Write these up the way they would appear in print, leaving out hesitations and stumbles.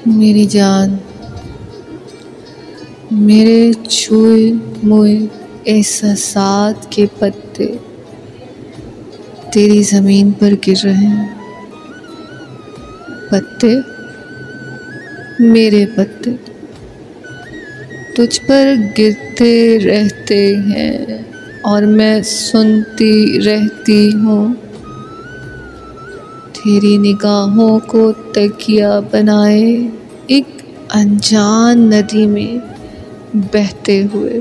मेरी जान, मेरे छुए मुए एहसासात के पत्ते तेरी ज़मीन पर गिर रहे हैं। पत्ते, मेरे पत्ते तुझ पर गिरते रहते हैं और मैं सुनती रहती हूँ, तेरी निगाहों को तकिया बनाए एक अनजान नदी में बहते हुए।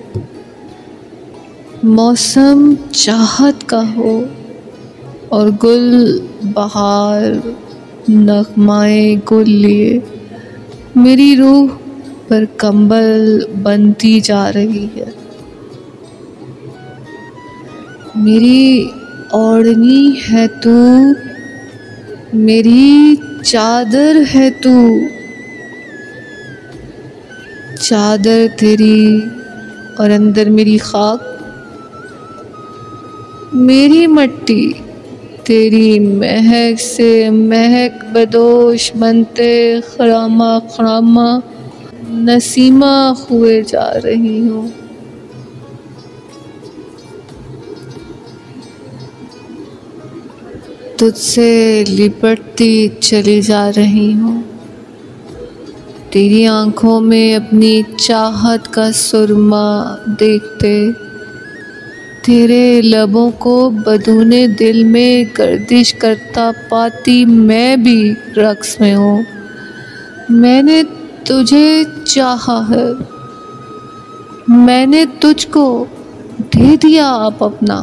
मौसम चाहत का हो और गुल बहार नगमाए गुल लिए मेरी रूह पर कंबल बनती जा रही है। मेरी ओढ़नी है तू, मेरी चादर है तू, चादर तेरी और अंदर मेरी खाक, मेरी मट्टी तेरी महक से महक बदोश बनते खरामा खरामा नसीमा हुए जा रही हूँ। तुझसे लिपटती चली जा रही हूँ, तेरी आँखों में अपनी चाहत का सुरमा देखते, तेरे लबों को बदूने दिल में गर्दिश करता पाती मैं भी रक्स में हूँ। मैंने तुझे चाहा है, मैंने तुझको दे दिया आप अपना।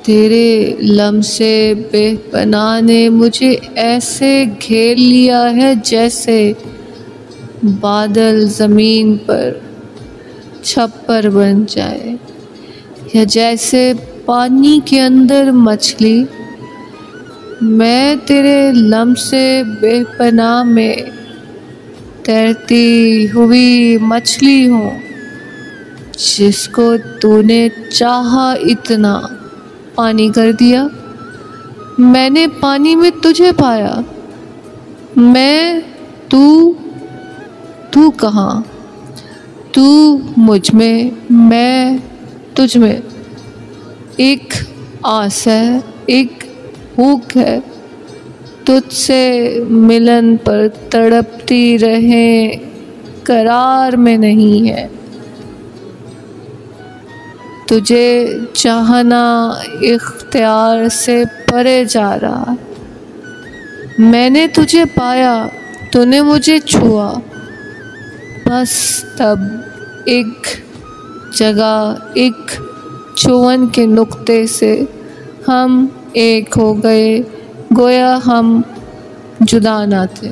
तेरे लम्से बेपनाह ने मुझे ऐसे घेर लिया है जैसे बादल ज़मीन पर छप्पर बन जाए, या जैसे पानी के अंदर मछली। मैं तेरे लम्से बेपनाह में तैरती हुई मछली हूँ, जिसको तूने चाहा इतना पानी कर दिया। मैंने पानी में तुझे पाया, मैं तू कहाँ? तू मुझ में, मैं तुझ में। एक आस है, एक भूख है, तुझसे मिलन पर तड़पती रहे करार में नहीं है। तुझे चाहना इख्तियार से परे जा रहा। मैंने तुझे पाया, तूने मुझे छुआ, बस तब एक जगह एक छुअन के नुक्ते से हम एक हो गए, गोया हम जुदा ना थे।